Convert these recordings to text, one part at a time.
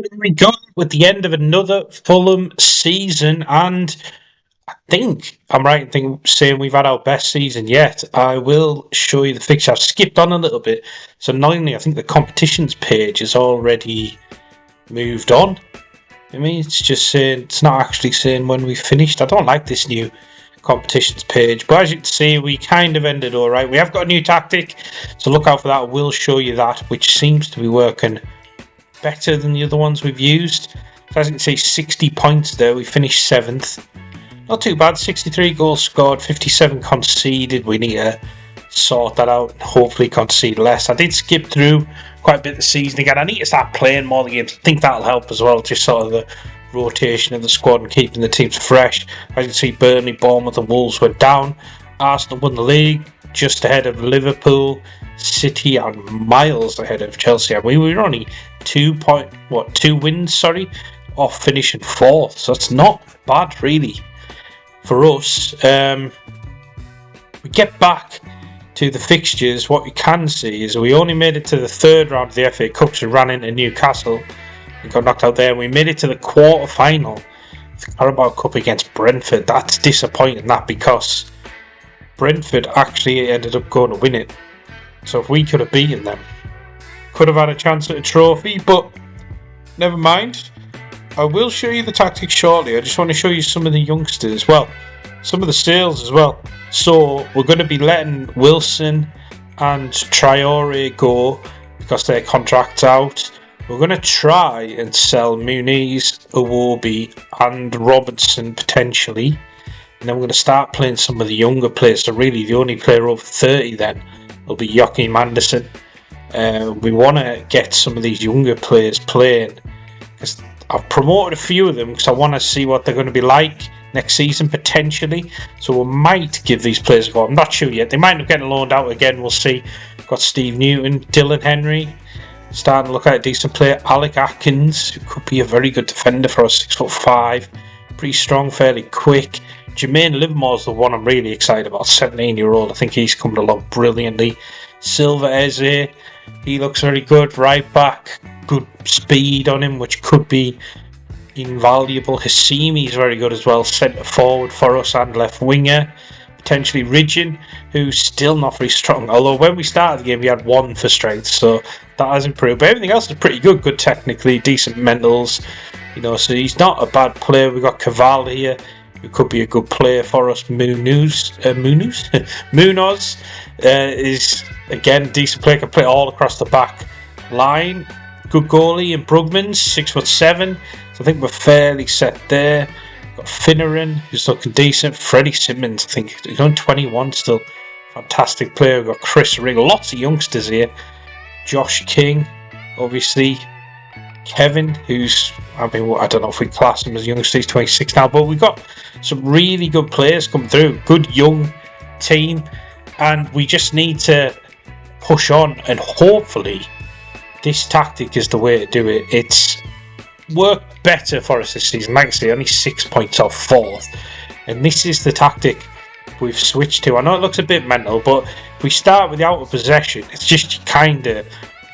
Here we go with the end of another Fulham season, and I think I'm right in saying we've had our best season yet. I will show you the fixture. I've skipped on a little bit, so annoyingly, I think the competitions page has already moved on. I mean, it's just saying, it's not actually saying when we finished. I don't like this new competitions page, but as you can see, we kind of ended all right. We have got a new tactic, so look out for that. I will show you that, which seems to be working better than the other ones we've used. So as you can see, 60 points there. We finished 7th. Not too bad. 63 goals scored, 57 conceded. We need to sort that out and hopefully concede less. I did skip through quite a bit of the season again. I need to start playing more of the games. I think that'll help as well, just sort of the rotation of the squad and keeping the teams fresh. As you can see, Burnley, Bournemouth and Wolves went down. Arsenal won the league, just ahead of Liverpool, City and miles ahead of Chelsea. And we were only 2 wins off finishing 4th, so it's not bad really for us. We get back to the fixtures. What we can see is we only made it to the 3rd round of the FA Cups and ran into Newcastle. We got knocked out there. We made it to the quarter final of the Carabao Cup against Brentford. That's disappointing, that, because Brentford actually ended up going to win it. So if we could have beaten them, could have had a chance at a trophy, but never mind. I will show you the tactics shortly. I just want to show you some of the youngsters as well, some of the sales as well. So we're going to be letting Wilson and Traore go because their contract's out. We're going to try and sell Muniz, Iwobi and Robertson potentially. And then we're going to start playing some of the younger players. So really the only player over 30 then will be Joachim Andersen. We want to get some of these younger players playing, because I've promoted a few of them because I want to see what they're going to be like next season potentially. So we might give these players a go. I'm not sure yet. They might not get loaned out again. We'll see. We've got Steve Newton, Dylan Henry, starting to look at a decent player. Alec Atkins, who could be a very good defender for us, 6'5", pretty strong, fairly quick. Jermaine Livermore's the one I'm really excited about, 17-year-old. I think he's coming along brilliantly. Silva Eze, he looks very good. Right back, good speed on him, which could be invaluable. Hassimi's very good as well, centre forward for us and left winger. Potentially Ridgen, who's still not very strong, although when we started the game he had 1 for strength, so that has improved. But everything else is pretty good. Good technically, decent mentals, so he's not a bad player. We've got Caval here, who could be a good player for us. Munoz is again decent player, can play all across the back line. Good goalie in Brugmans, 6'7", so I think we're fairly set there. Got Finneran, who's looking decent. Freddie Simmons, I think he's only 21 still, fantastic player. We've got Chris Ring, lots of youngsters here. Josh King, obviously. Kevin, who's, I don't know if we class him as youngster, he's 26 now, but we've got some really good players coming through. Good young team, and we just need to push on, and hopefully this tactic is the way to do it. It's worked better for us this season. Like I say, only 6 points off 4th, and this is the tactic we've switched to. I know it looks a bit mental, but if we start with the out of possession, it's just kind of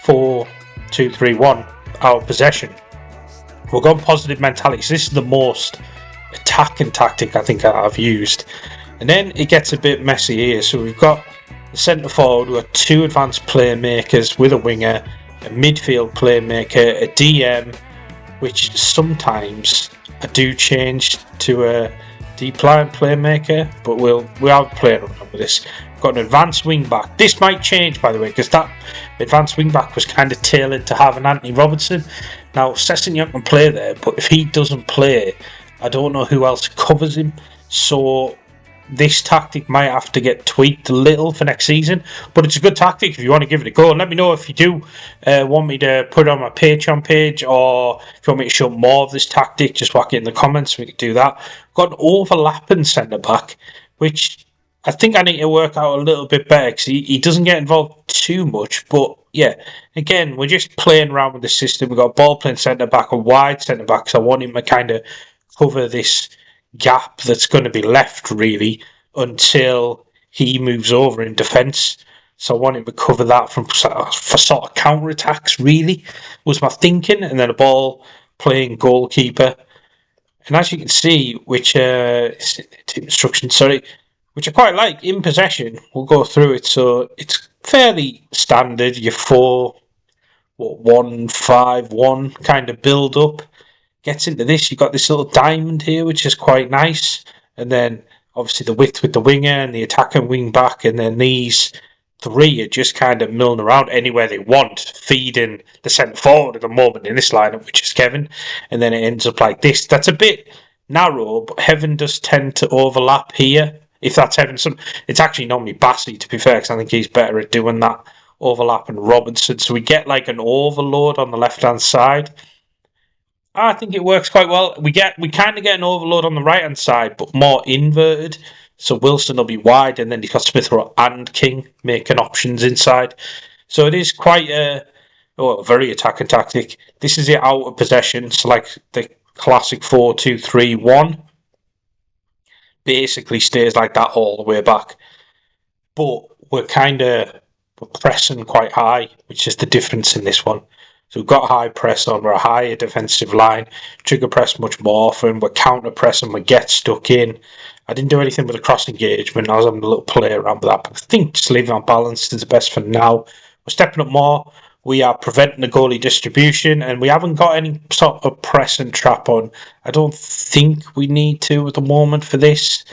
4-2-3-1 out of possession. We're going positive mentality, so this is the most attacking tactic I think I've used. And then it gets a bit messy here. So we've got the centre forward, we've got 2 advanced playmakers with a winger, a midfield playmaker, a DM, which sometimes I do change to a deep line playmaker, but we'll have a play around with this. We've got an advanced wing back. This might change, by the way, because that advanced wing back was kind of tailored to have an Anthony Robertson. Now Sessegnon can play there, but if he doesn't play, I don't know who else covers him. So this tactic might have to get tweaked a little for next season, but it's a good tactic if you want to give it a go. And let me know if you do want me to put it on my Patreon page, or if you want me to show more of this tactic, just whack it in the comments. We can do that. Got an overlapping centre back, which I think I need to work out a little bit better, because he doesn't get involved too much. But yeah, again, we're just playing around with the system. We've got a ball playing centre back, a wide centre back, so I want him to kind of cover this gap that's going to be left really until he moves over in defence. So I wanted to cover that for sort of counter attacks. Really, was my thinking, and then a ball playing goalkeeper. And as you can see, which instruction, sorry, which I quite like in possession. We'll go through it. So it's fairly standard. Your 4-1-5-1 kind of build up. Gets into this, you've got this little diamond here, which is quite nice. And then obviously the width with the winger and the attacker wing back, and then these three are just kind of milling around anywhere they want, feeding the centre forward at the moment in this lineup, which is Kevin. And then it ends up like this. That's a bit narrow, but Heaven does tend to overlap here. If that's Heaven, it's actually normally Bassey, to be fair, because I think he's better at doing that overlap, and Robinson. So we get like an overload on the left-hand side. I think it works quite well. We kind of get an overload on the right-hand side, but more inverted. So Wilson will be wide, and then he's got Smith Rowe and King making options inside. So it is quite a very attacking tactic. This is it out of possession. So like the classic 4-2-3-1 basically stays like that all the way back. But we're pressing quite high, which is the difference in this one. So we've got high press on, we're a higher defensive line, trigger press much more often, we're counter pressing, we get stuck in. I didn't do anything with the cross engagement, I was having a little play around with that, but I think just leaving on balance is the best for now. We're stepping up more, we are preventing the goalie distribution, and we haven't got any sort of press and trap on. I don't think we need to at the moment for this.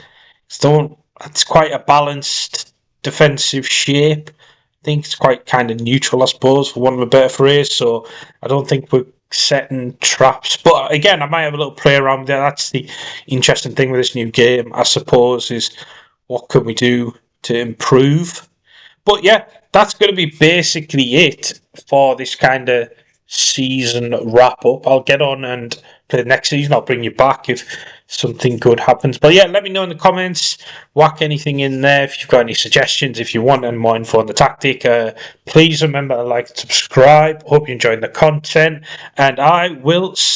It's quite a balanced defensive shape. I think it's quite kind of neutral, I suppose, for want of a better phrase. So I don't think we're setting traps. But again, I might have a little play around with that. That's the interesting thing with this new game, I suppose, is what can we do to improve. But yeah, that's going to be basically it for this kind of season wrap up. I'll get on and play the next season. I'll bring you back if something good happens. But yeah, let me know in the comments. Whack anything in there if you've got any suggestions. If you want any more info on the tactic, please remember to like and subscribe. Hope you're enjoying the content, and I will see